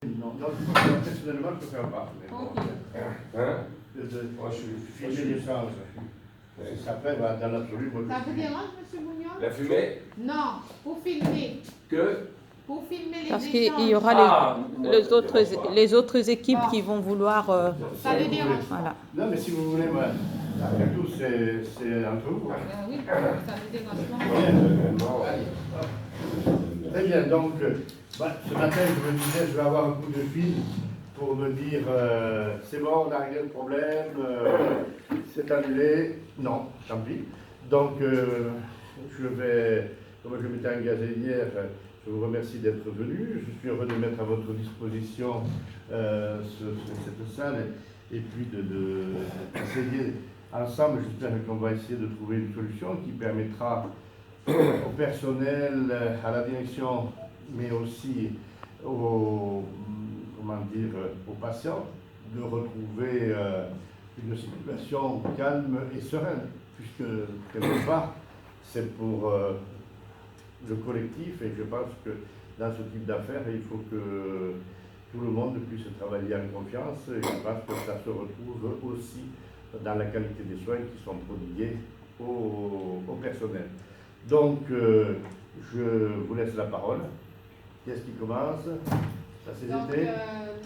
Non, personnellement, je ne peux faire pas. Ok. Hein? Moi, je suis fiché d'échange. Après, dans l'absolu, moi, Ça vous dérange, M. Bougnon? La fumée? Non, pour filmer. Que? Pour filmer les Parce échanges. qu'il y aura les autres équipes qui vont vouloir... Ça ne dérange pas. Voilà. Non, mais si vous voulez, moi, après tout, c'est entre vous. Oui, ça ne dérange pas. Très bien, donc, ce matin, je me disais, je vais avoir un coup de fil pour me dire, c'est bon, on n'a rien de problème, c'est annulé. Non, tant pis. Donc, je vais, comme je m'étais engagé hier, je vous remercie d'être venu. Je suis heureux de mettre à votre disposition cette salle et puis d'essayer ensemble, j'espère qu'on va essayer de trouver une solution qui permettra au personnel, à la direction, mais aussi aux patients de retrouver une situation calme et sereine, puisque quelque part, c'est pour le collectif, et je pense que dans ce type d'affaires, il faut que tout le monde puisse travailler en confiance, et je pense que ça se retrouve aussi dans la qualité des soins qui sont prodigués au personnel. Donc, je vous laisse la parole. Qu'est-ce qui commence? Ça s'est été.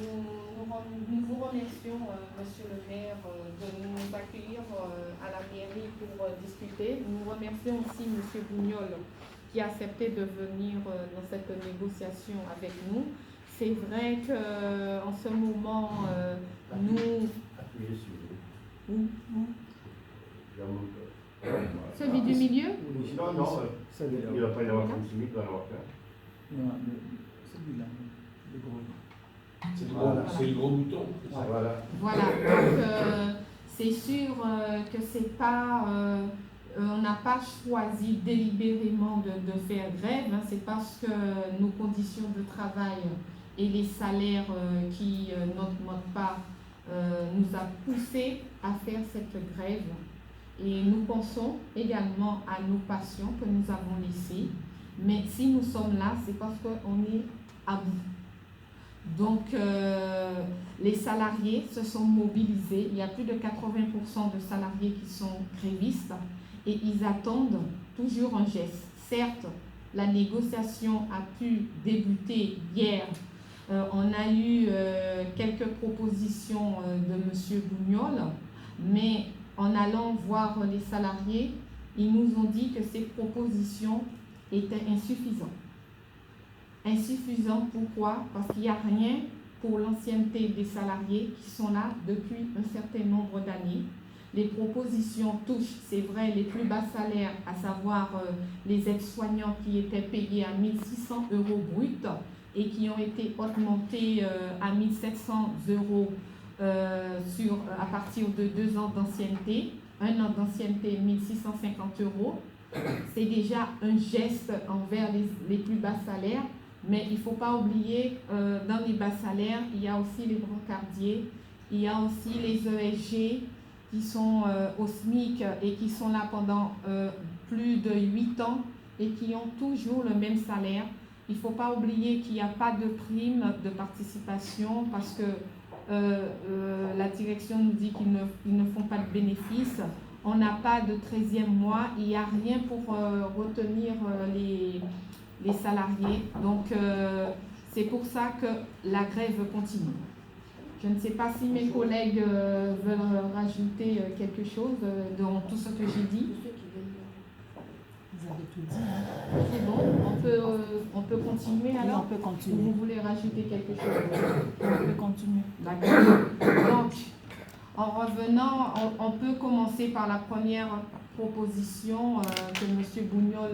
Nous vous remercions, Monsieur le maire, de nous accueillir à la mairie pour discuter. Nous remercions aussi Monsieur Bougnon qui a accepté de venir dans cette négociation avec nous. C'est vrai qu'en ce moment, nous... Appuyez si vous voulez. Celui du milieu? Non, il ne va pas y avoir 36 000, il va y en avoir plein. Non, celui-là, le gros. C'est le gros bouton. Voilà. Voilà, donc c'est sûr que c'est pas... on n'a pas choisi délibérément de faire grève, hein, c'est parce que nos conditions de travail et les salaires qui n'augmentent pas nous a poussé à faire cette grève. Et nous pensons également à nos patients que nous avons laissés. Mais si nous sommes là, c'est parce qu'on est à bout. Donc, les salariés se sont mobilisés. Il y a plus de 80% de salariés qui sont grévistes et ils attendent toujours un geste. Certes, la négociation a pu débuter hier. On a eu quelques propositions de M. Bougnon, mais en allant voir les salariés, ils nous ont dit que ces propositions étaient insuffisantes. Insuffisant, pourquoi? Parce qu'il n'y a rien pour l'ancienneté des salariés qui sont là depuis un certain nombre d'années. Les propositions touchent, c'est vrai, les plus bas salaires, à savoir les aides-soignants qui étaient payés à 1 600 € bruts et qui ont été augmentés à 1 700 € à partir de 2 ans d'ancienneté. 1 an d'ancienneté, 1 650 €. C'est déjà un geste envers les plus bas salaires. Mais il ne faut pas oublier, dans les bas salaires, il y a aussi les brancardiers, il y a aussi les ESG qui sont au SMIC et qui sont là pendant plus de 8 ans et qui ont toujours le même salaire. Il ne faut pas oublier qu'il n'y a pas de prime de participation parce que la direction nous dit qu'ils ne font pas de bénéfices. On n'a pas de 13e mois, il n'y a rien pour retenir les salariés. Donc, c'est pour ça que la grève continue. Je ne sais pas si mes collègues veulent rajouter quelque chose dans tout ce que j'ai dit. Vous avez tout dit. Hein. C'est bon, on peut continuer alors? Oui, on peut continuer. Ou vous voulez rajouter quelque chose? On peut continuer. D'accord. Donc, en revenant, on peut commencer par la première proposition que M. Bougnon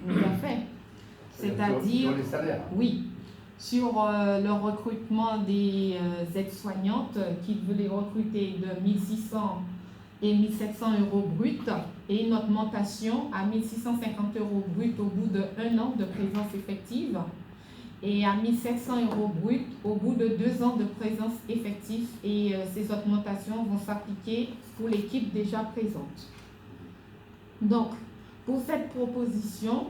nous a fait. C'est-à-dire, sur les salaires. oui, sur le recrutement des aides-soignantes qui voulaient recruter de 1 600 et 1 700 € bruts et une augmentation à 1 650 € bruts au bout d'1 an de présence effective et à 1 700 € bruts au bout de 2 ans de présence effective. Et ces augmentations vont s'appliquer pour l'équipe déjà présente. Donc, pour cette proposition,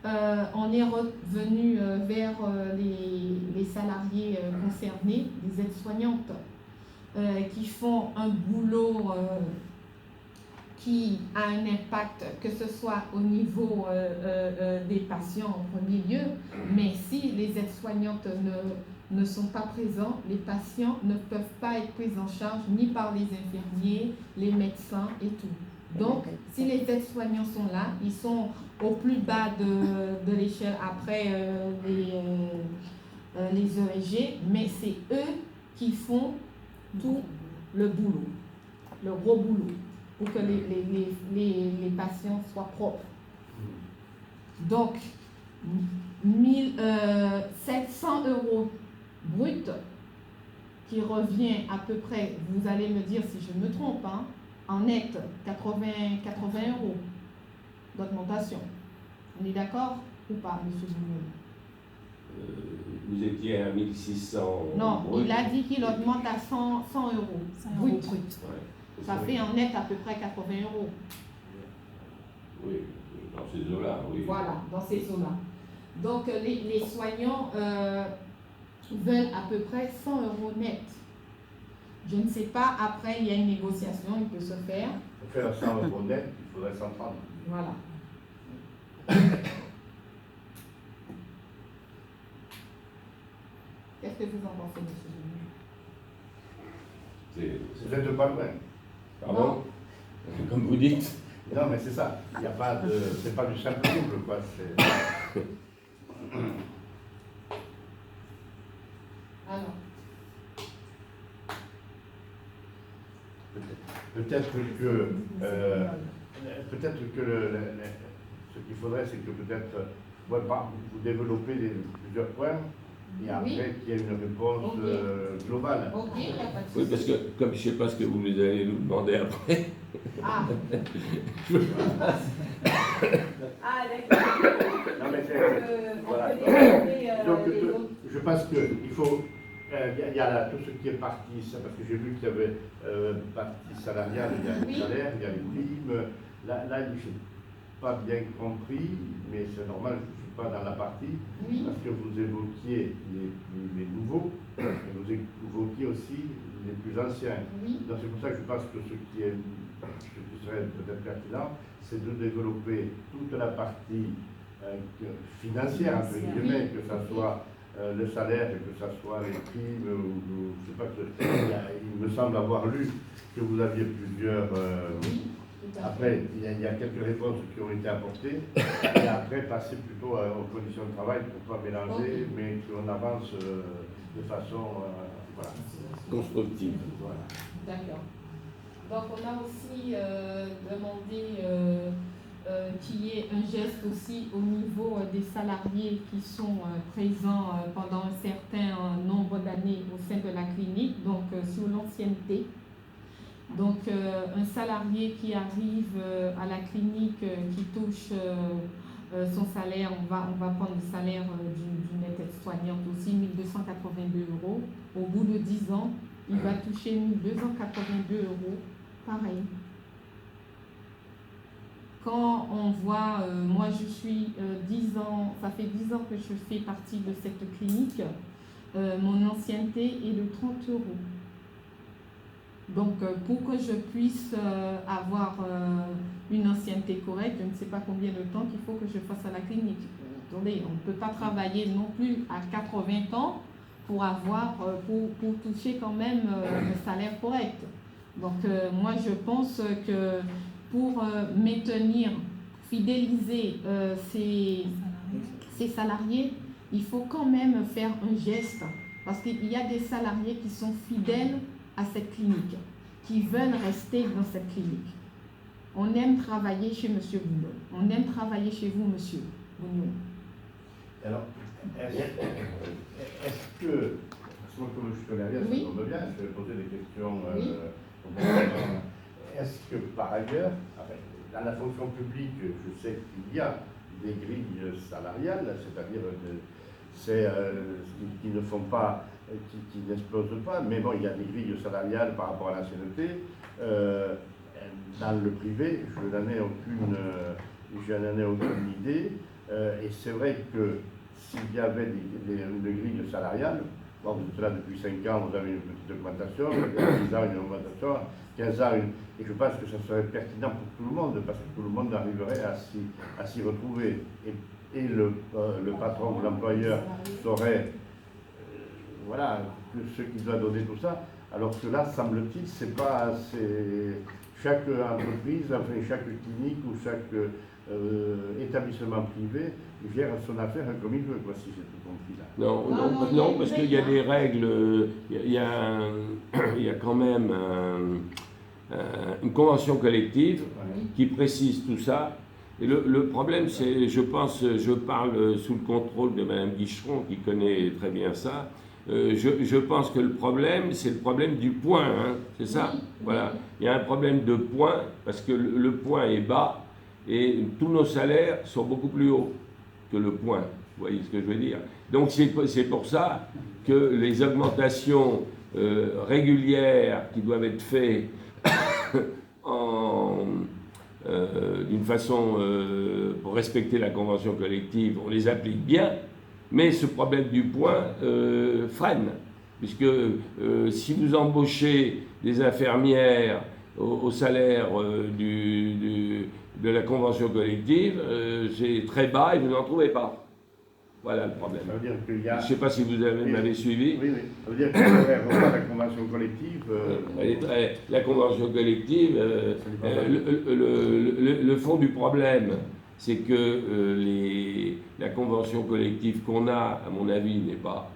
on est revenu vers les salariés concernés, les aides-soignantes, qui font un boulot qui a un impact, que ce soit au niveau des patients en premier lieu, mais si les aides-soignantes ne sont pas présents, les patients ne peuvent pas être pris en charge ni par les infirmiers, les médecins et tout. Donc, si les aides-soignants sont là, ils sont au plus bas de l'échelle après les EEG, mais c'est eux qui font tout le boulot, le gros boulot, pour que les patients soient propres. Donc, 700 € brut, qui revient à peu près, vous allez me dire si je me trompe, hein, en net, 80 € d'augmentation. On est d'accord ou pas, M. Bougnon? Vous étiez à 1600. Non, brut. il a dit qu'il augmente à 100 € brut. Ouais. Ça fait en net à peu près 80 €. Oui, dans ces eaux-là, oui. Voilà, dans ces eaux-là. Donc, les soignants veulent à peu près 100 € net. Je ne sais pas, après, il y a une négociation, il peut se faire. Pour faire 100 € net, il faudrait 130. Voilà. Qu'est-ce que vous en pensez, M. Bougnon? Vous êtes pas loin. Pardon? Comme vous dites. Non, mais c'est ça. Il n'y a pas de. C'est pas du simple double, quoi. Alors, peut-être que ce qu'il faudrait, c'est que peut-être vous développez plusieurs points et après Oui. qu'il y ait une réponse Ok. globale. ok, il n'y a pas de Oui, souci. parce que comme je ne sais pas ce que vous allez nous demander après. Ah, Non, mais c'est. on Voilà. peut développer Donc, les autres. je pense qu'il faut. Il y a là tout ce qui est partie, ça, parce que j'ai vu qu'il y avait partie salariale, il y a les Oui. salaires, il y a les primes. Là je n'ai pas bien compris, mais c'est normal, je ne suis pas dans la partie, Oui, parce que vous évoquiez les nouveaux, et vous évoquiez aussi les plus anciens. oui, Donc c'est pour ça que je pense que ce qui serait peut-être pertinent, c'est de développer toute la partie financière, entre guillemets, que ce soit le salaire, que ce soit les primes, ou je sais pas, il me semble avoir lu que vous aviez plusieurs. oui, tout à fait. Après, il y a quelques réponses qui ont été apportées, et après passer plutôt aux conditions de travail pour ne pas mélanger, Ok. mais qu'on avance de façon. Voilà. Constructive. Voilà. D'accord. Donc on a aussi demandé qu'il y ait un geste aussi au niveau des salariés qui sont présents pendant un certain nombre d'années au sein de la clinique, donc sur l'ancienneté. Donc un salarié qui arrive à la clinique, qui touche son salaire, on va prendre le salaire d'une aide-soignante aussi, 1 282 €. Au bout de 10 ans, il va toucher 1 282 € pareil. Quand on voit, moi je suis 10 ans, ça fait 10 ans que je fais partie de cette clinique, mon ancienneté est de 30 €. Donc pour que je puisse avoir une ancienneté correcte, je ne sais pas combien de temps qu'il faut que je fasse à la clinique. Attendez, on ne peut pas travailler non plus à 80 ans pour avoir, pour toucher quand même un salaire correct. Donc moi je pense que pour maintenir, fidéliser ces salariés, il faut quand même faire un geste. Parce qu'il y a des salariés qui sont fidèles à cette clinique, qui veulent rester dans cette clinique. On aime travailler chez M. Bougnon. On aime travailler chez vous, M. Bougnon. Alors, est-ce que, parce que moi, comme je connais rien, Oui. ça tombe bien, je vais poser des questions. Oui. Est-ce que par ailleurs, dans la fonction publique, je sais qu'il y a des grilles salariales, c'est-à-dire qui ne font pas, qui n'explosent pas, mais bon, il y a des grilles salariales par rapport à l'ancienneté. Dans le privé, je n'en ai aucune idée. Et c'est vrai que s'il y avait une grille salariale, bon, vous êtes là depuis 5 ans, vous avez une petite augmentation, 10 ans une augmentation, 15 ans et je pense que ça serait pertinent pour tout le monde, parce que tout le monde arriverait à s'y retrouver. Et le patron ou l'employeur saurait, voilà, ce qu'il doit donner, tout ça. Alors que là, semble-t-il, c'est chaque entreprise, enfin chaque clinique ou chaque établissement privé gère son affaire comme il veut, quoi, si j'ai tout compris là. Non, parce qu'il y a des règles, il y a quand même une convention collective qui précise tout ça. Et le problème, c'est, je parle sous le contrôle de Mme Guicheron, qui connaît très bien ça. Je pense que le problème, c'est le problème du point, hein, c'est ça. Voilà. Il y a un problème de point, parce que le point est bas, et tous nos salaires sont beaucoup plus hauts que le point. Vous voyez ce que je veux dire? Donc c'est pour ça que les augmentations régulières qui doivent être faites d'une façon pour respecter la convention collective, on les applique bien, mais ce problème du point freine, puisque si vous embauchez des infirmières au salaire de la convention collective, c'est très bas et vous n'en trouvez pas. Voilà le problème. Ça veut dire qu'il y a... Je ne sais pas si vous m'avez suivi. Oui. Ça veut dire qu'il faudrait revoir la convention collective. La convention collective, le fond du problème, c'est que la convention collective qu'on a, à mon avis, n'est pas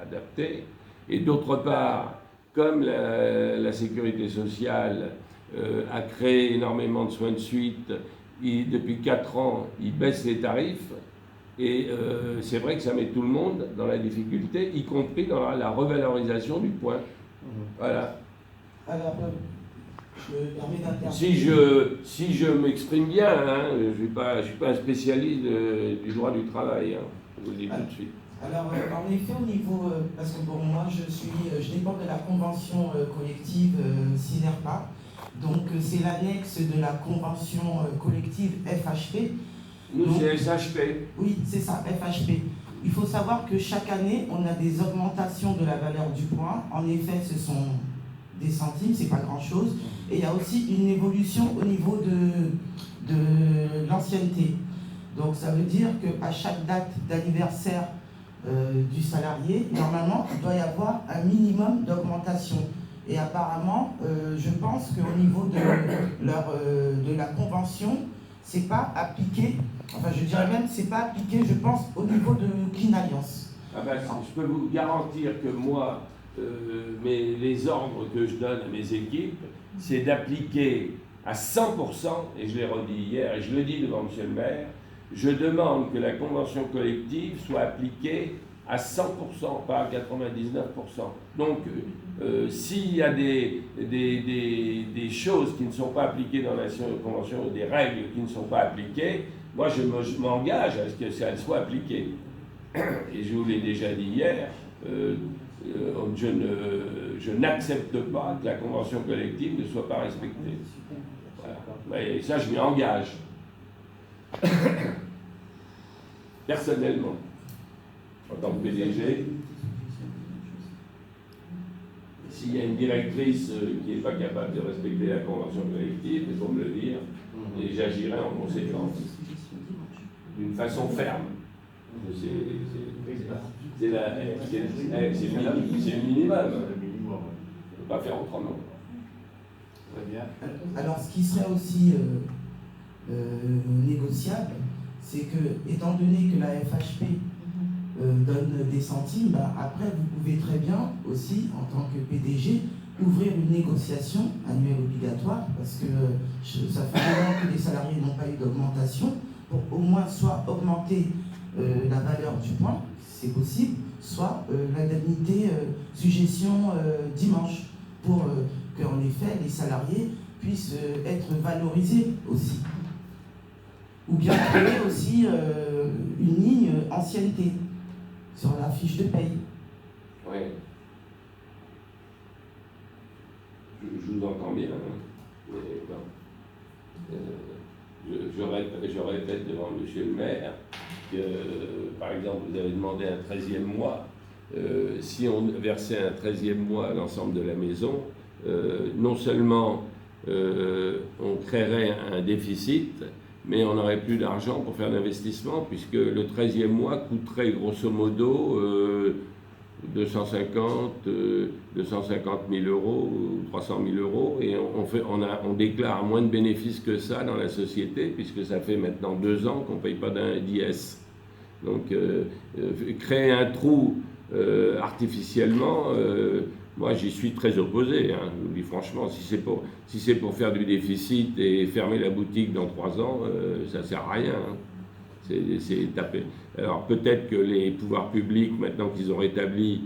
adaptée. Et d'autre part, comme la sécurité sociale a créé énormément de soins de suite, depuis 4 ans, ils baissent les tarifs. Et c'est vrai que ça met tout le monde dans la difficulté, y compris dans la revalorisation du point. Voilà. Alors, je me permets d'intervenir. Si je m'exprime bien, hein, je ne suis pas un spécialiste du droit du travail, hein, je vous le dis tout de suite. Alors, en effet, au niveau, parce que bon, moi, je dépends de la convention collective SINERPA, donc c'est l'annexe de la convention collective FHP. Nous, c'est SHP. Oui, c'est ça, FHP. Il faut savoir que chaque année, on a des augmentations de la valeur du point. En effet, ce sont des centimes, c'est pas grand-chose. Et il y a aussi une évolution au niveau de l'ancienneté. Donc ça veut dire qu'à chaque date d'anniversaire du salarié, normalement, il doit y avoir un minimum d'augmentation. Et apparemment, je pense qu'au niveau de la convention, c'est pas appliqué, enfin je dirais même, c'est pas appliqué, je pense, au niveau de Clean Alliance. Ah ben, je peux vous garantir que moi, les ordres que je donne à mes équipes, c'est d'appliquer à 100%, et je l'ai redit hier, et je le dis devant M. le maire, je demande que la convention collective soit appliquée à 100%, pas à 99%. Donc, s'il y a des choses qui ne sont pas appliquées dans la convention, des règles qui ne sont pas appliquées, moi je m'engage à ce que ça soit appliqué. Et je vous l'ai déjà dit hier, je n'accepte pas que la convention collective ne soit pas respectée. Voilà. Et ça, je m'y engage. Personnellement, en tant que PDG, s'il y a une directrice qui n'est pas capable de respecter la convention collective, il faut me le dire, et j'agirai en conséquence, d'une façon ferme. C'est le minimum. On ne peut pas faire autrement. Très bien. Alors, ce qui serait aussi négociable, c'est que, étant donné que la FHP donne des centimes, bah, après, vous pouvez très bien aussi, en tant que PDG, ouvrir une négociation annuelle obligatoire, parce que ça fait un an que les salariés n'ont pas eu d'augmentation, pour au moins soit augmenter la valeur du point, c'est possible, soit l'indemnité suggestion dimanche, pour qu'en effet les salariés puissent être valorisés aussi. Ou bien créer aussi une ligne ancienneté sur la fiche de paye. Oui. Je vous entends bien, hein. Mais bon. Je répète devant M. le maire par exemple, vous avez demandé un 13e mois. Si on versait un 13e mois à l'ensemble de la maison, non seulement on créerait un déficit, mais on n'aurait plus d'argent pour faire d'investissement, puisque le 13e mois coûterait grosso modo 250 000 euros ou 300 000 euros, et on déclare moins de bénéfices que ça dans la société, puisque ça fait maintenant 2 ans qu'on ne paye pas d'IS. Donc créer un trou artificiellement, moi j'y suis très opposé, hein. Je vous dis franchement, si c'est pour faire du déficit et fermer la boutique dans 3 ans, ça ne sert à rien, hein. C'est taper. Alors peut-être que les pouvoirs publics, maintenant qu'ils ont rétabli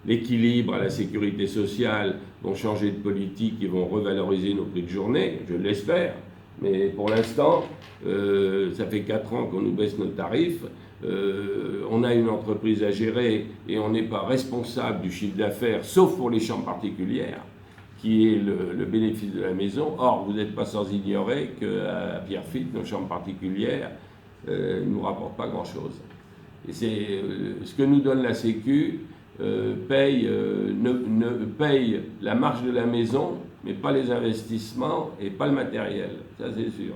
l'équilibre à la sécurité sociale, vont changer de politique et vont revaloriser nos prix de journée, je l'espère. Mais pour l'instant, ça fait 4 ans qu'on nous baisse nos tarifs. On a une entreprise à gérer et on n'est pas responsable du chiffre d'affaires, sauf pour les chambres particulières, qui est le bénéfice de la maison. Or, vous n'êtes pas sans ignorer qu'à Pierrefitte, nos chambres particulières ne nous rapportent pas grand-chose. Et c'est ce que nous donne la Sécu, paye paye la marge de la maison, mais pas les investissements et pas le matériel. Ça, c'est sûr.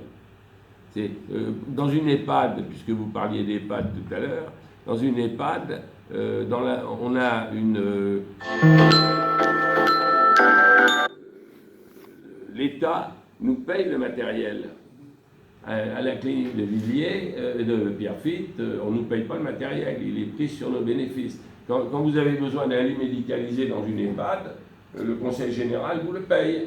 Dans une EHPAD, puisque vous parliez d'EHPAD tout à l'heure, dans une EHPAD, on a l'État nous paye le matériel. À la clinique de Villiers, de Pierrefitte, on ne nous paye pas le matériel, il est pris sur nos bénéfices. Quand vous avez besoin d'un lit médicalisé dans une EHPAD, le conseil général vous le paye.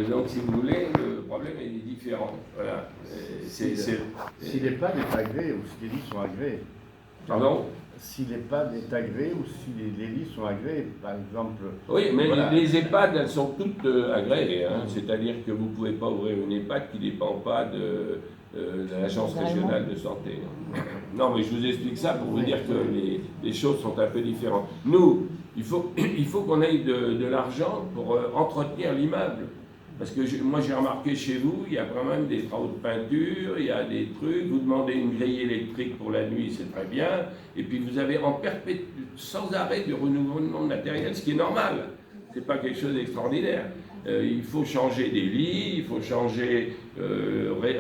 Donc, si vous voulez, le problème est différent. Voilà. Si l'EHPAD est agréé ou si les lits sont agréés. Pardon ? Si l'EHPAD est agréé ou si les lits sont agréés, par exemple. Oui, mais voilà. Les EHPAD, elles sont toutes agréées. Hein. C'est-à-dire que vous ne pouvez pas ouvrir une EHPAD qui ne dépend pas de l'Agence régionale de santé. Non, mais je vous explique ça pour vous dire que les choses sont un peu différentes. Nous, il faut qu'on ait de l'argent pour entretenir l'immeuble. Parce que moi, j'ai remarqué chez vous, il y a quand même des travaux de peinture, il y a des trucs, vous demandez une grille électrique pour la nuit, c'est très bien, et puis vous avez sans arrêt du renouvellement de matériel, ce qui est normal, c'est pas quelque chose d'extraordinaire. Il faut changer des lits, il faut changer,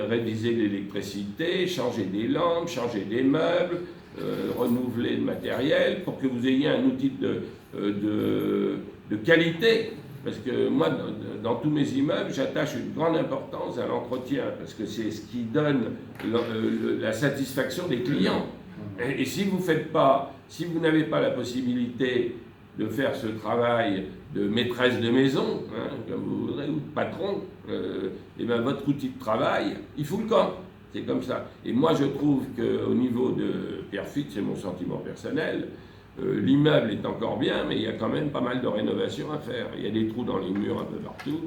réviser l'électricité, changer des lampes, changer des meubles, renouveler le matériel pour que vous ayez un outil de qualité. Parce que moi, dans tous mes immeubles, j'attache une grande importance à l'entretien, parce que c'est ce qui donne la satisfaction des clients. Et si vous n'avez pas la possibilité de faire ce travail de maîtresse de maison, hein, comme vous voudrez, ou de patron, et bien votre outil de travail, il faut le camp. C'est comme ça. Et moi, je trouve qu'au niveau de Pierrefitte, c'est mon sentiment personnel, l'immeuble est encore bien, mais il y a quand même pas mal de rénovations à faire. Il y a des trous dans les murs un peu partout,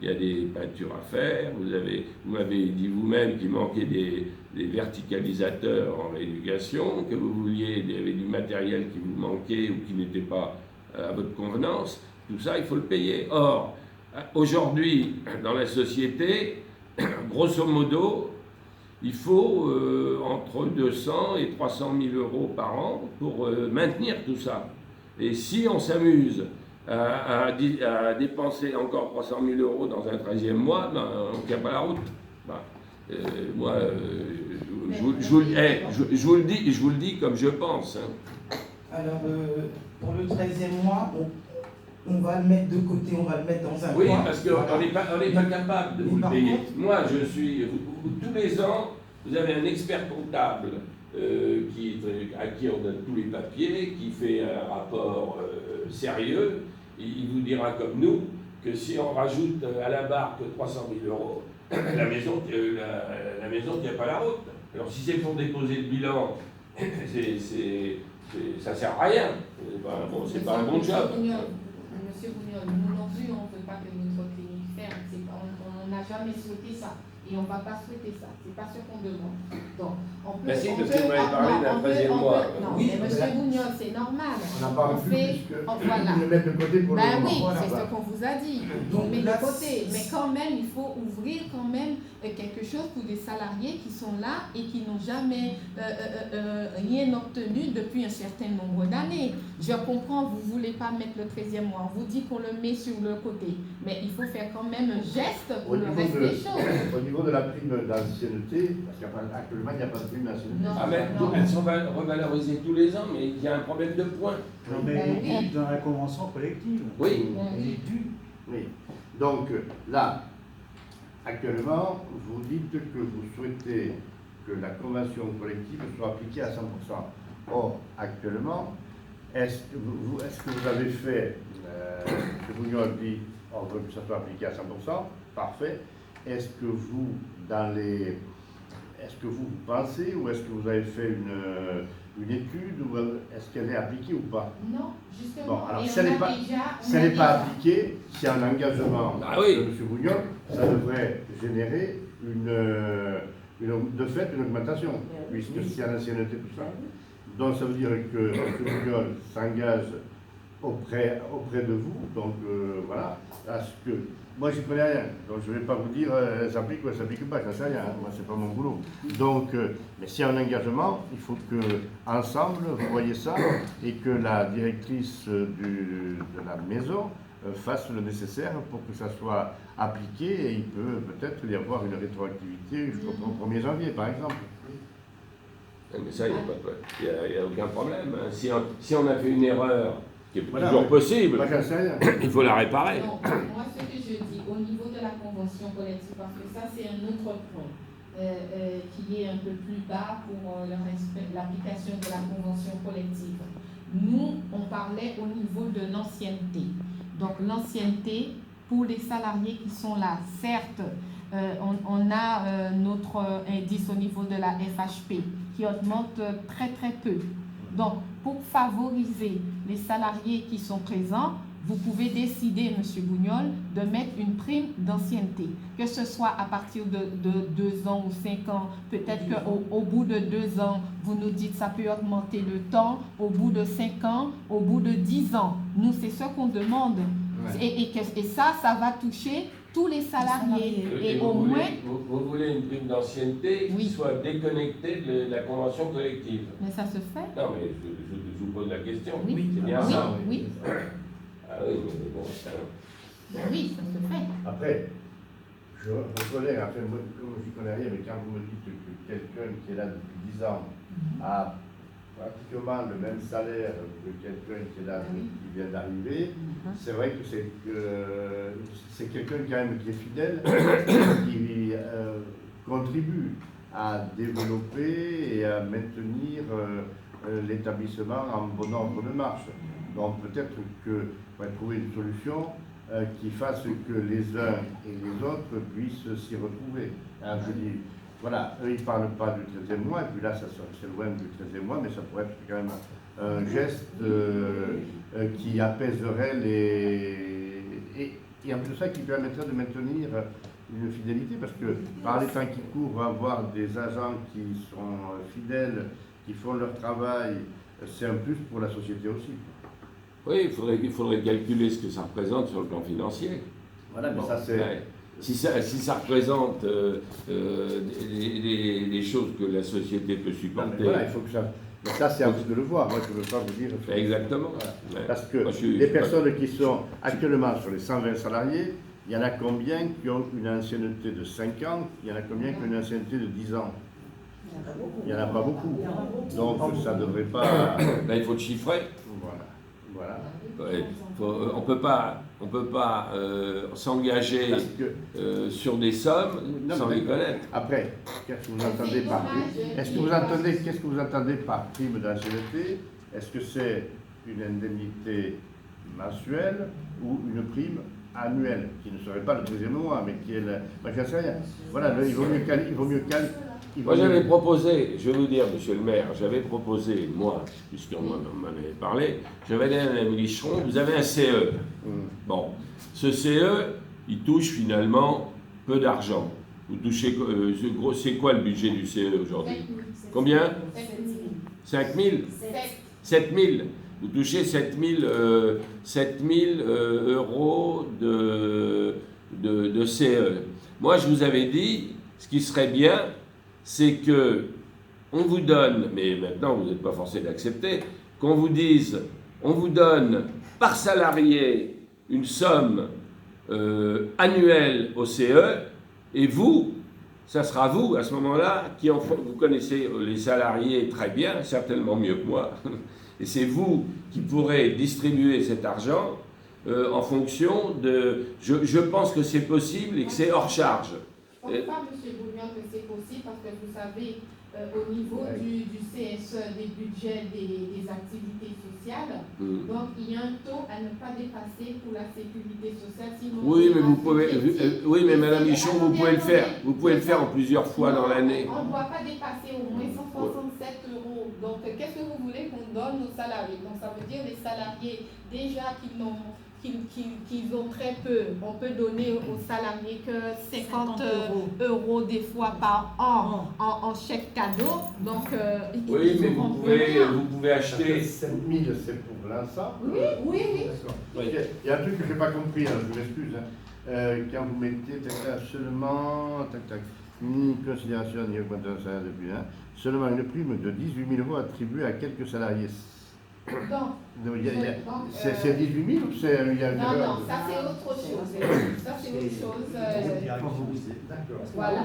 il y a des peintures à faire. Vous m'avez dit vous-même qu'il manquait des verticalisateurs en rééducation, que il y avait du matériel qui vous manquait ou qui n'était pas à votre convenance. Tout ça, il faut le payer. Or, aujourd'hui, dans la société, grosso modo, il faut entre 200 et 300 000 euros par an pour maintenir tout ça. Et si on s'amuse à dépenser encore 300 000 euros dans un 13e mois, ben, on ne tient pas la route. Ben, moi, je vous le dis comme je pense. Hein. Alors, pour le 13e mois, on va le mettre de côté, on va le mettre dans un coin. Oui, parce qu'on n'est pas capable de vous le payer. Moi, tous les ans, vous avez un expert comptable à qui on donne tous les papiers, qui fait un rapport sérieux. Il vous dira comme nous que si on rajoute à la barque 300 000 euros, la maison ne tient pas la route. Alors si c'est pour déposer le bilan, ça ne sert à rien. C'est pas un bon job. Monsieur Bougnol, nous non plus, on ne veut pas que notre clinique ferme. On n'a jamais souhaité ça. Et on ne va pas souhaiter ça. Ce n'est pas ce qu'on demande. Donc, on peut. Merci, on parce peut- que vous m'avez parlé non, d'un on peut- 13e on mois. peut- Non, Oui, mais monsieur Bougnol, c'est normal. On n'en parle plus fait- puisque voilà. ils le mettent de côté pour le Ben moment. oui, Voilà. c'est ce qu'on vous a dit. Donc On met de là, côté. Mais quand même, il faut ouvrir quand même quelque chose pour des salariés qui sont là et qui n'ont jamais rien obtenu depuis un certain nombre d'années. Je comprends, vous ne voulez pas mettre le 13e mois. On vous dit qu'on le met sur le côté. Mais il faut faire quand même un geste pour Au le niveau, reste de, des choses. au niveau de la prime d'ancienneté, parce qu'actuellement il n'y a pas de prime d'ancienneté. Non. Ah, mais elles sont revalorisées tous les ans, mais il y a un problème de points. Non, mais elle est due dans la convention collective. Oui. Elle est due. Oui. Donc là, actuellement, vous dites que vous souhaitez que la convention collective soit appliquée à 100%. Or, actuellement, est-ce que vous avez fait, M. Bougnol dit, on veut que ça soit appliqué à 100%, parfait. Est-ce que vous, est-ce que vous pensez ou est-ce que vous avez fait une étude ou est-ce qu'elle est appliquée ou pas? Non, justement. Bon, alors Et si on elle a n'est pas, déjà- si elle n'est pas appliquée, s'il y a un engagement Ah oui. de M. Bougnol, ça devrait générer de fait une augmentation, puisque s'il y a l'ancienneté, tout ça. Donc ça veut dire que M. Bougnol s'engage auprès de vous, donc voilà, à ce que... Moi, je ne connais rien, donc je ne vais pas vous dire elle s'applique ou elle ne s'applique pas, je n'en sais rien, moi, ce n'est pas mon boulot. Donc, mais s'il y a un engagement, il faut que ensemble vous voyez ça, et que la directrice de la maison fasse le nécessaire pour que ça soit appliqué, et il peut peut-être y avoir une rétroactivité jusqu'au 1er janvier, par exemple. Mais ça, il n'y a aucun problème. Hein. Si on a fait une erreur, qui est Voilà, toujours mais- possible, Moi, j'en sais rien. il faut la réparer. Non, moi, ce que je dis, au niveau de la convention collective, parce que ça, c'est un autre point qui est un peu plus bas pour l'application de la convention collective. Nous, on parlait au niveau de l'ancienneté. Donc, l'ancienneté, pour les salariés qui sont là, certes, on a notre indice au niveau de la FHP qui augmente très, très peu. Donc, pour favoriser les salariés qui sont présents, vous pouvez décider, M. Bougnol, de mettre une prime d'ancienneté. Que ce soit à partir de 2 ans ou 5 ans, peut-être qu'au bout de 2 ans, vous nous dites que ça peut augmenter le temps, au bout de 5 ans, au bout de 10 ans. Nous, c'est ce qu'on demande. Ouais. Et ça va toucher tous les salariés. Et vous au moins... vous voulez une prime d'ancienneté Oui. qui soit déconnectée de la convention collective. Mais ça se fait. Non, mais je vous pose la question. Oui. C'est bien Oui, ça. oui. Ah oui, mais bon, ça... Oui, ça se fait. Après, je reconnais, après, moi, comme je ne connais rien, mais quand vous me dites que quelqu'un qui est là depuis 10 ans a pratiquement le même salaire que quelqu'un qui est là, qui vient d'arriver, c'est vrai que c'est quelqu'un quand même qui est fidèle, qui contribue à développer et à maintenir l'établissement en bon ordre de marche. Donc peut-être qu'il va trouver une solution qui fasse que les uns et les autres puissent s'y retrouver. Alors, je dis, voilà, eux ils ne parlent pas du 13e mois, et puis là ça s'éloigne du 13e mois, mais ça pourrait être quand même un geste qui apaiserait et en plus de ça qui permettrait de maintenir une fidélité, parce que par les temps qui courent, avoir des agents qui sont fidèles, qui font leur travail, c'est un plus pour la société aussi. Oui, il faudrait calculer ce que ça représente sur le plan financier. Voilà, mais Bon, ça c'est... ouais. Si ça représente des choses que la société peut Non, mais supporter. voilà, il faut que ça... Mais ça, c'est à vous de le voir. Moi, je ne veux pas vous dire... Exactement. Voilà. Ouais. Parce que Moi, je suis- les personnes qui sont actuellement sur les 120 salariés, il y en a combien qui ont une ancienneté de 5 ans? Il y en a combien qui ont une ancienneté de 10 ans? Il n'y en a pas beaucoup. Donc, ça ne devrait pas... Là, il faut le chiffrer. Voilà. Voilà. Ouais, on peut pas s'engager Parce que... sur des sommes Non, sans mais- les connaître. Après, qu'est-ce que vous entendez par qu'est-ce que vous entendez par prime d'ancienneté? Est-ce que c'est une indemnité mensuelle ou une prime annuelle, qui ne serait pas le 13e mois, mais qui est le... Moi, j'en sais rien. Voilà, il vaut mieux Moi, j'avais proposé, je vais vous dire, monsieur le maire, j'avais proposé, moi, puisqu'on m'en avait parlé, j'avais dit à Mme Licheron, vous avez un CE. Bon, ce CE, il touche finalement peu d'argent. vous touchez, c'est quoi le budget du CE aujourd'hui? Combien? 5 000? 7 000. Vous touchez 7 000 euros de CE. Moi, je vous avais dit, ce qui serait bien, c'est que on vous donne, mais maintenant vous n'êtes pas forcé d'accepter, qu'on vous dise, on vous donne par salarié une somme annuelle au CE, et vous, ça sera vous, à ce moment-là, vous connaissez les salariés très bien, certainement mieux que moi, et c'est vous qui pourrez distribuer cet argent en fonction de... Je pense que c'est possible et que c'est hors charge. Je ne pense pas, M. Bouillon, que c'est possible parce que vous savez, au niveau du CSE, des budgets des activités sociales, donc il y a un taux à ne pas dépasser pour la sécurité sociale. Sinon Oui, mais vous pouvez, oui, mais Madame Michon, vous pouvez le faire. Vous pouvez le faire en plusieurs fois dans l'année. On ne doit pas dépasser au moins 167 euros. Donc, qu'est-ce que vous voulez qu'on donne aux salariés? Donc, ça veut dire les salariés déjà qu'ils ont très peu. On peut donner aux salariés que 50 euros des fois par an en chèque cadeau. Donc, oui, mais vous pouvez acheter. 7 000, c'est pour l'ensemble. Oui. D'accord. Il y a un truc que je n'ai pas compris, hein, je m'excuse. Quand vous mettez seulement, considération et augmentation de salaire depuis seulement une prime de 18 000 euros attribuée à quelques salariés. C'est 18 000 ou c'est... Non, ça c'est autre chose. Ça c'est autre chose. D'accord. Voilà,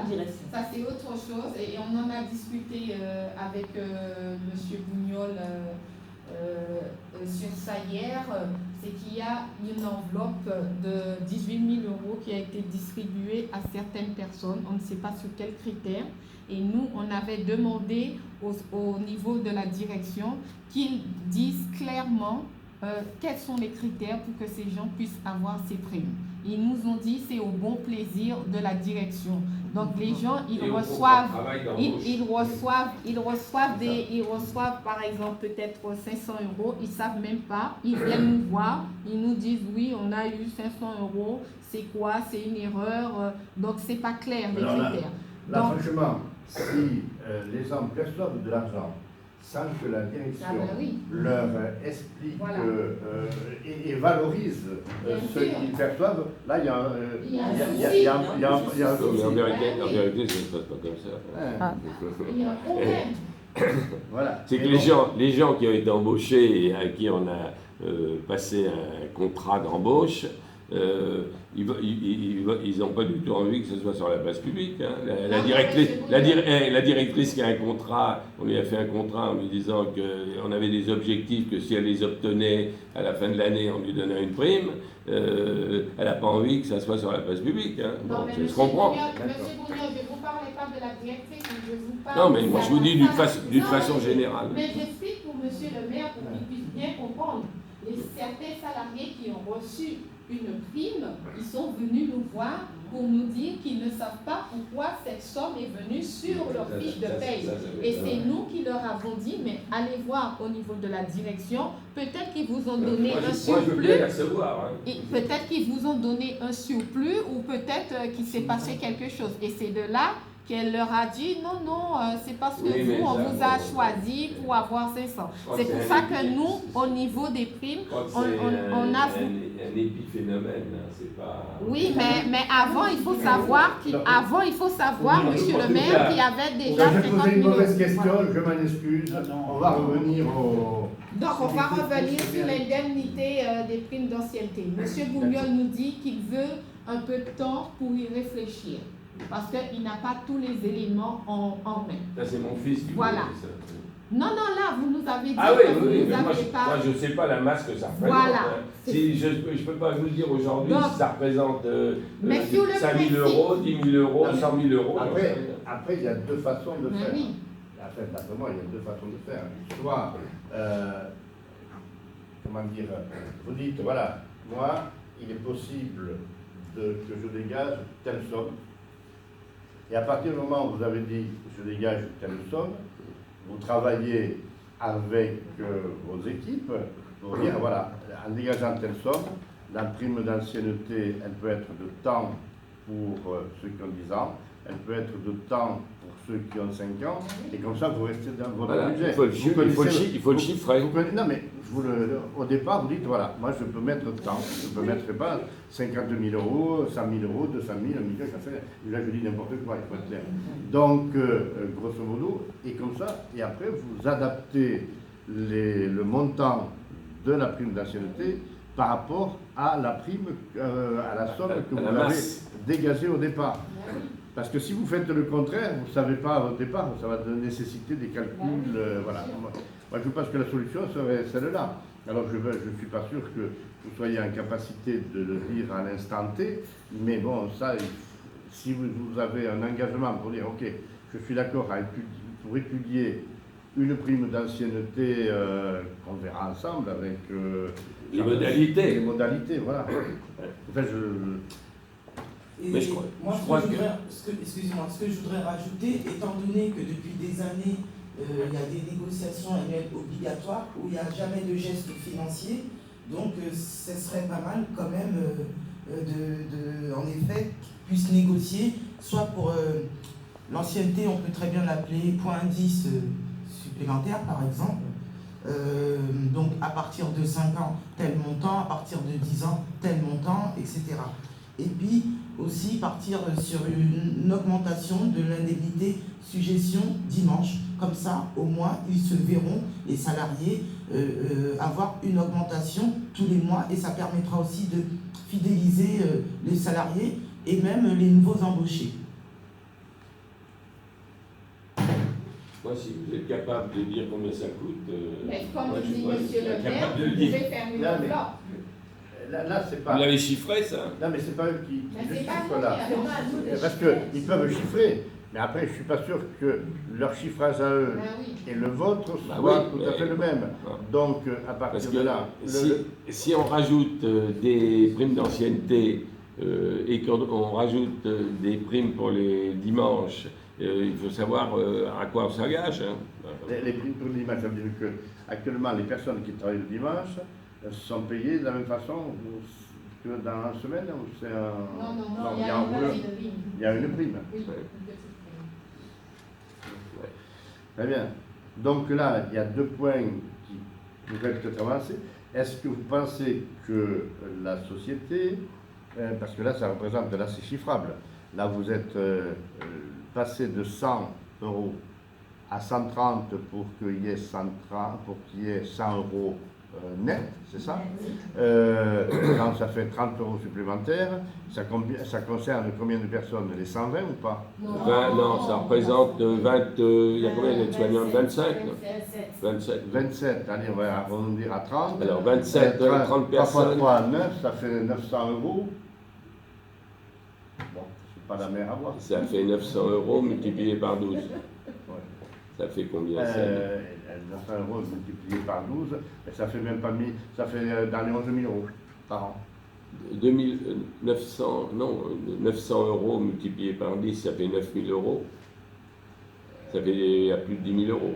ça c'est autre chose. Et on en a discuté avec M. Bougnol sur ça hier. C'est qu'il y a une enveloppe de 18 000 euros qui a été distribuée à certaines personnes. On ne sait pas sur quels critères. Et nous, on avait demandé au niveau de la direction qu'ils disent clairement quels sont les critères pour que ces gens puissent avoir ces primes. Ils nous ont dit c'est au bon plaisir de la direction. Donc les gens, ils reçoivent par exemple peut-être 500 euros, ils ne savent même pas, ils viennent nous voir, ils nous disent oui, on a eu 500 euros, c'est quoi, c'est une erreur, donc c'est pas clair les critères. Là, franchement, si les gens perçoivent de l'argent sans que la direction leur explique et valorise ce qu'ils perçoivent, là, il y a un souci. En vérité, ça ne se passe pas comme ça. Il y a un problème. Voilà. C'est que les gens qui ont été embauchés et à qui on a passé un contrat d'embauche, ils n'ont pas du tout envie que ce soit sur la place publique. Hein. La directrice qui a un contrat, on lui a fait un contrat en lui disant qu'on avait des objectifs, que si elle les obtenait à la fin de l'année, on lui donnait une prime. Elle n'a pas envie que ça soit sur la place publique. Hein. Bon, ça se comprend. Monsieur Bougnol, je ne vous parle pas de la directrice, je vous parle... Non, mais moi je vous dis d'une façon générale. Mais j'explique pour monsieur le maire pour qu'il puisse bien comprendre. Certains salariés qui ont reçu une prime, ils sont venus nous voir pour nous dire qu'ils ne savent pas pourquoi cette somme est venue sur leur fiche de paye. Et c'est nous qui leur avons dit, mais allez voir au niveau de la direction, peut-être qu'ils vous ont donné un surplus. Peut-être qu'ils vous ont donné un surplus ou peut-être qu'il s'est passé quelque chose. Et c'est de là qu'elle leur a dit non, c'est parce que on vous a choisi pour avoir 500. C'est pour ça que nous, au niveau des primes, on a... un épiphénomène, c'est pas... Oui, mais avant, il faut savoir, monsieur le maire, qu'il y avait déjà 50 000 euros. Je posais une mauvaise question, je m'en excuse. On va revenir au... Donc, on va revenir sur l'indemnité des primes d'ancienneté. Monsieur Bougnol nous dit qu'il veut un peu de temps pour y réfléchir. Parce qu'il n'a pas tous les éléments en main. Ça, c'est mon fils qui voilà. ça. Non, là, vous nous avez dit que vous mais moi, je ne sais pas la masse que ça représente. Voilà. Hein. Si, je ne peux pas vous dire aujourd'hui si ça représente 5 000 euros, 10 000 euros, 100 000 euros. Après, il y a deux façons de faire. Oui. Après, d'après moi, il y a deux façons de faire. Soit, comment dire, vous dites, voilà, moi, il est possible que je dégage telle somme. Et à partir du moment où vous avez dit je dégage telle somme, vous travaillez avec vos équipes pour dire voilà, en dégageant telle somme, la prime d'ancienneté, elle peut être de temps pour ceux qui ont 10 ans, elle peut être de temps pour ceux qui ont 5 ans, et comme ça, vous restez dans votre Voilà, budget. il faut le Vous chiffrer. non, mais au départ, vous dites, voilà, moi je peux mettre tant, je peux mettre pas 50 000 euros, 100 000 euros, 200 000, 1 million, ça fait, là je dis n'importe quoi, il faut être clair. Donc, grosso modo, et comme ça, et après vous adaptez le montant de la prime d'ancienneté par rapport à la prime, à la somme que vous avez dégagée au départ. Parce que si vous faites le contraire, vous ne savez pas au départ, ça va nécessiter des calculs. Voilà. Moi, je pense que la solution serait celle-là. Alors, je ne suis pas sûr que vous soyez en capacité de le dire à l'instant T, mais bon, ça, si vous avez un engagement pour dire, OK, je suis d'accord pour étudier une prime d'ancienneté qu'on verra ensemble avec les modalités. Les modalités, voilà. Enfin, Et Mais je crois excusez-moi, ce que je voudrais rajouter, étant donné que depuis des années, il y a des négociations annuelles obligatoires où il n'y a jamais de geste financier, donc ce serait pas mal quand même en effet, qu'ils puissent négocier, soit pour l'ancienneté, on peut très bien l'appeler point indice supplémentaire par exemple, donc à partir de 5 ans, tel montant, à partir de 10 ans, tel montant, etc. Et puis aussi partir sur une augmentation de l'indemnité suggestion dimanche. Comme ça, au moins, ils se verront, les salariés, avoir une augmentation tous les mois et ça permettra aussi de fidéliser les salariés et même les nouveaux embauchés. Moi, si vous êtes capable de dire combien ça coûte, Mais comme moi, dit je monsieur le maire, capable de vous le dire. pouvez faire une Là, mais- enveloppe. là c'est pas. Vous l'avez chiffré, ça? Non, mais c'est pas eux qui Mais le c'est pas chiffrent nous là. qui avons à nous de Parce chiffrer. qu'ils peuvent chiffrer, mais après, je suis pas sûr que leur chiffrage à eux Ben oui. et le vôtre Bah soit oui, tout à mais- fait le même. Ah. Donc, à Parce partir que de là, si on rajoute des primes d'ancienneté et qu'on rajoute des primes pour les dimanches, il faut savoir à quoi on s'engage. Hein. les primes pour le dimanche, ça veut dire que actuellement, les personnes qui travaillent le dimanche sont payées de la même façon que dans la semaine ou c'est un... Non, il y a un une bleu. petite prime. Il y a une prime. Oui, une Ouais. petite prime. Très bien. Donc là, il y a 2 points qui pourraient peut-être avancer. Est-ce que vous pensez que la société, parce que là, ça représente, là, c'est chiffrable. Là, vous êtes passé de 100 euros à 130 pour qu'il y ait 130, pour qu'il y ait 100 euros net, c'est ça? Donc ça fait 30 euros supplémentaires. Ça concerne combien de personnes? Les 120 ou pas? Non, ça représente 20. Il y a combien d'aides-soignants? 25 non 27. 27, allez, on va arrondir à 30. Alors 27, 30 3 personnes. fois 3, 9, ça fait 900 euros. Bon, c'est pas la mer à boire. Ça fait 900 euros multiplié par 12. Ouais. Ça fait combien ça 900 euros multiplié par 12, et ça fait même pas 1000, ça fait dans les 11 000 euros par an. 900 euros multiplié par 10, ça fait 9 000 euros. Ça fait à plus de 10 000 euros.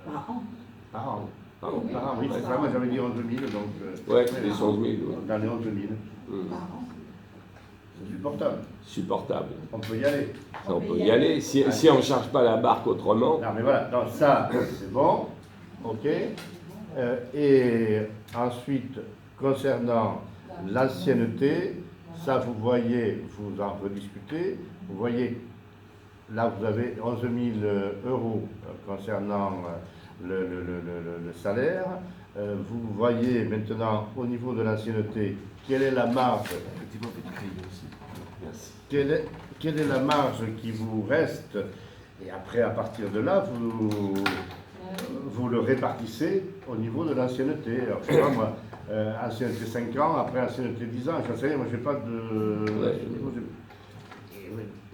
Par an. Par an. Pardon. Par an, oui, c'est ça, moi j'avais dit 11 000, donc. Ouais, les 11 000. Ouais. Dans les 11 000. Hum. C'est supportable. Supportable. On peut y aller. Ça, on peut y aller. Si on ne charge pas la barque autrement, Non, mais voilà, donc ça, c'est bon. OK. Et ensuite, concernant l'ancienneté, ça, vous voyez, vous en rediscutez. Vous voyez, là, vous avez 11 000 euros concernant le salaire. Vous voyez maintenant, au niveau de l'ancienneté, quelle est la marge. Quelle est la marge qui vous reste? Et après, à partir de là, vous le répartissez au niveau de l'ancienneté. Alors, je sais pas moi, ancienneté 5 ans, après ancienneté 10 ans, j'en sais rien, moi j'ai pas de...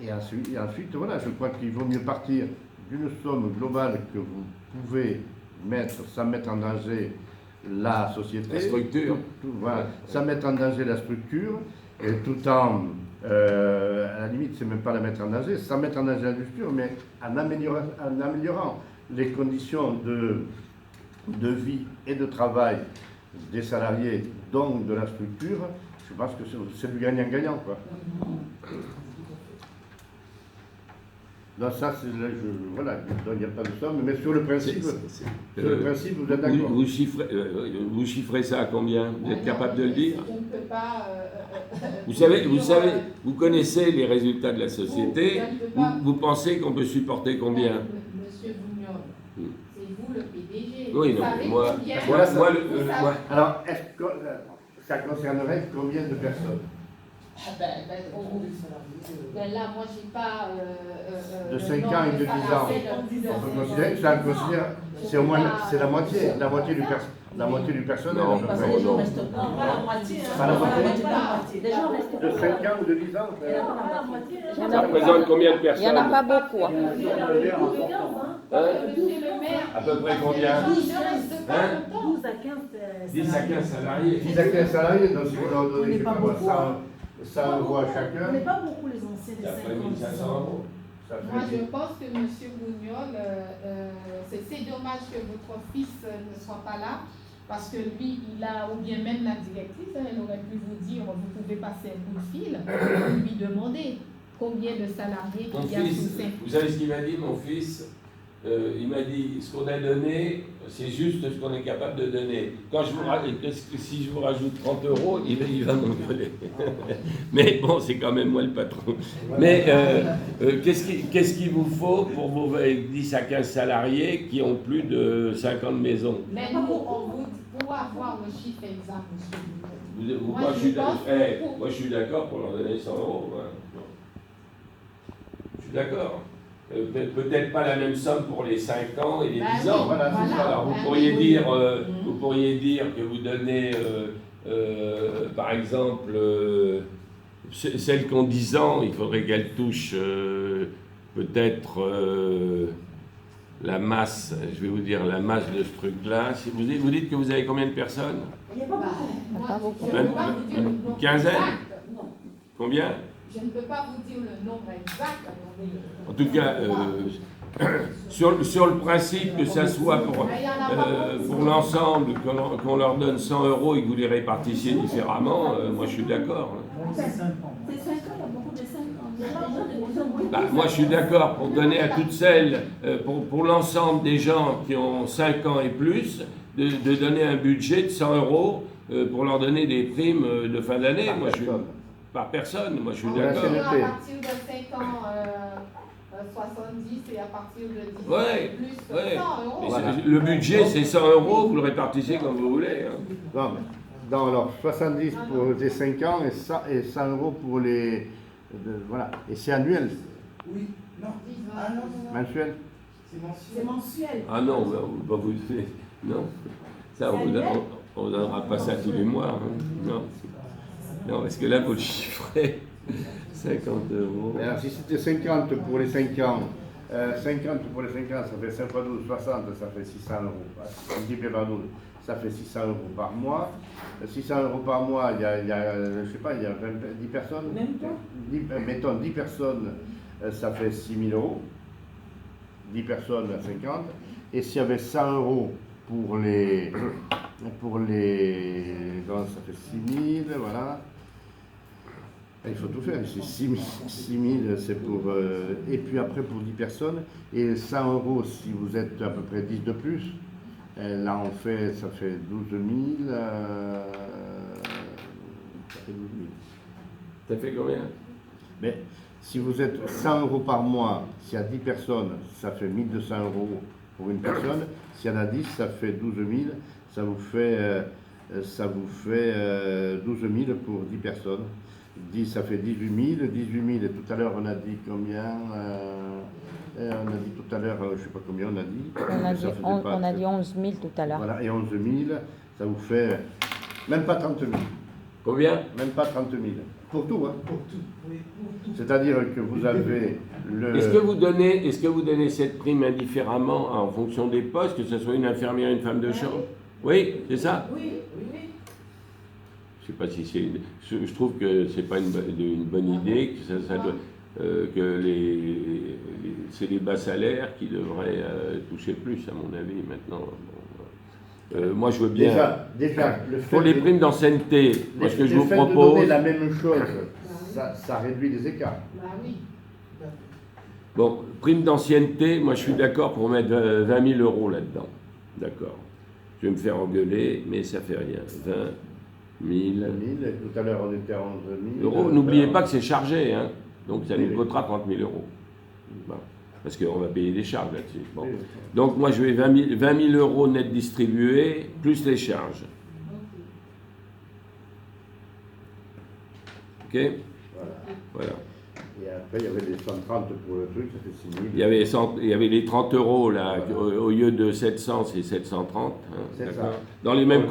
Et ensuite, voilà, je crois qu'il vaut mieux partir d'une somme globale que vous pouvez mettre sans mettre en danger la société. la structure. Voilà, sans mettre en danger la structure, et tout en... à la limite, c'est même pas la mettre en danger, sans mettre en danger la structure, mais en améliorant les conditions de vie et de travail des salariés, donc de la structure. Je pense que c'est du gagnant-gagnant, quoi. Donc ça, voilà, il n'y a pas de somme, mais sur le principe, vous êtes d'accord. Vous chiffrez ça à combien? Vous êtes capable de le dire? Je ne peux pas. Vous connaissez les résultats de la société. Vous pensez qu'on peut supporter combien? Monsieur Bougnol, c'est vous le PDG. Oui, Vous non, savez mais moi, combien- Alors, est-ce que ça concernerait combien de personnes? Là, moi, j'ai pas. De 5 ans et de 10 ans. On peut considérer que ça considère, c'est au moins c'est la moitié du personnel. Non, à peu près. non. Pas la moitié. Pas la moitié. Les gens restent De 5 ans ou de 10 ans. Ça représente combien de Il n'y personnes? en a pas beaucoup. Hein. Monsieur le maire. À peu près combien? Je reste pas Hein? longtemps. 12 à 15. 10 à 15 salariés. 10 à 15 salariés, donc si vous leur On donnez, n'est je sais pas pas moi, beaucoup, hein. 100 euros à On chacun, n'est pas beaucoup les anciens des Ça fait 50 1500 euros. ça Moi, je fait pense que M. Bougnol, c'est dommage que votre fils ne soit pas là, parce que lui, il a, ou bien même la directrice, elle aurait pu vous dire, vous pouvez passer un coup de fil, lui demander combien de salariés Mon il y a fils, sous 5. vous savez ce qu'il m'a dit, mon fils? Il m'a dit, ce qu'on a donné, c'est juste ce qu'on est capable de donner. Si je vous rajoute 30 euros, il va m'engueuler. Mais bon, c'est quand même moi le patron. Mais qu'est-ce qu'il vous faut pour vos 10 à 15 salariés qui ont plus de 50 maisons? Mais nous, pour avoir le chiffre exact, monsieur Bougnol. Moi, Moi, je suis d'accord pour leur donner 100 euros. Hein. Je suis d'accord. Peut-être pas la même somme pour les 5 ans et les 10 ans. voilà, c'est ça. Alors, vous pourriez dire que vous donnez, par exemple, celle qui ont 10 ans, il faudrait qu'elle touche peut-être la masse, je vais vous dire la masse de ce truc-là. Si vous dites que vous avez combien de personnes? Il n'y a pas beaucoup. Une quinzaine? Combien? Je ne peux pas vous dire le nombre exact. En tout cas, sur le principe que ça soit pour l'ensemble, qu'on leur donne 100 euros et que vous les répartissiez différemment, moi je suis d'accord. C'est 5 ans, il y a beaucoup de 5 ans. Il y a déjà de plus en moins. Moi je suis d'accord pour donner à toutes celles, pour l'ensemble des gens qui ont 5 ans et plus, de donner un budget de 100 euros pour leur donner des primes de fin d'année. Moi je suis par personne, moi je suis d'accord. À partir de 5 ans, 70 et à partir de 10 plus 100 euros. Voilà. Le budget c'est 100 euros, vous le répartissez comme vous voulez. Hein. Non, alors 70 pour les 5 ans et 100 euros pour les. Voilà. Et c'est annuel, Oui, non. Ah non, non, non. mensuel. C'est mensuel. Ah non, non. Ça, on ne donnera pas ça tous les mois. Hein. Non. Non, parce que là, vous le chiffrez 50 euros. Mais alors, si c'était 50 pour les 5 ans, 50 pour les 5 ans, ça fait 5 fois 12, 60, ça fait 600 euros. Multiplié par 12, ça fait 600 euros par mois. 600 euros par mois, il y a je sais pas, il y a 10 personnes. Même pas. Mettons 10 personnes, ça fait 6 000 euros. 10 personnes à 50. Et s'il y avait 100 euros pour les donc ça fait 6 000, voilà. Il faut tout faire, c'est 6 000, c'est pour... et puis après pour 10 personnes, et 100 euros si vous êtes à peu près 10 de plus, là ça fait 12 000, ça fait 12 000. Ça fait combien? Mais si vous êtes 100 euros par mois, s'il y a 10 personnes, ça fait 1 200 euros pour une personne, s'il y en a 10, ça fait 12 000, ça vous fait 12 000 pour 10 personnes. 10, ça fait 18 000. 18 000, et tout à l'heure, on a dit combien on a dit tout à l'heure, je ne sais pas combien on a dit. On a dit 11 000 tout à l'heure. Voilà, et 11 000, ça vous fait même pas 30 000. Combien? Même pas 30 000. Pour tout, hein. Pour tout, oui, pour tout. C'est-à-dire que vous avez le... Est-ce que vous donnez cette prime indifféremment en fonction des postes, que ce soit une infirmière, une femme de chambre? Oui, c'est ça? Oui. Je sais pas si c'est. Je trouve que c'est pas une bonne idée, que ça doit, que c'est les bas salaires qui devraient toucher plus, à mon avis, maintenant. Bon, moi, je veux bien. Déjà, le fait pour les primes d'ancienneté, moi, ce que je vous propose. De donner la même chose, ça réduit les écarts. Bah oui. Bon, prime d'ancienneté, moi je suis d'accord pour mettre 20 000 euros là-dedans. D'accord. Je vais me faire engueuler, mais ça fait rien. 20 000 Tout à l'heure, on était à 11 000 euros. N'oubliez pas que c'est chargé, hein. Donc ça nous coûtera 30 000 euros. Bon. Parce qu'on va payer des charges là-dessus. Bon. Donc moi je vais 20 000 euros net distribués, plus les charges. Ok? Voilà. Et après, il y avait les 130 pour le truc, ça fait 6 000. Il y avait les 30 euros là, au lieu de 700, c'est 730. Hein, C'est ça. d'accord. Dans les mêmes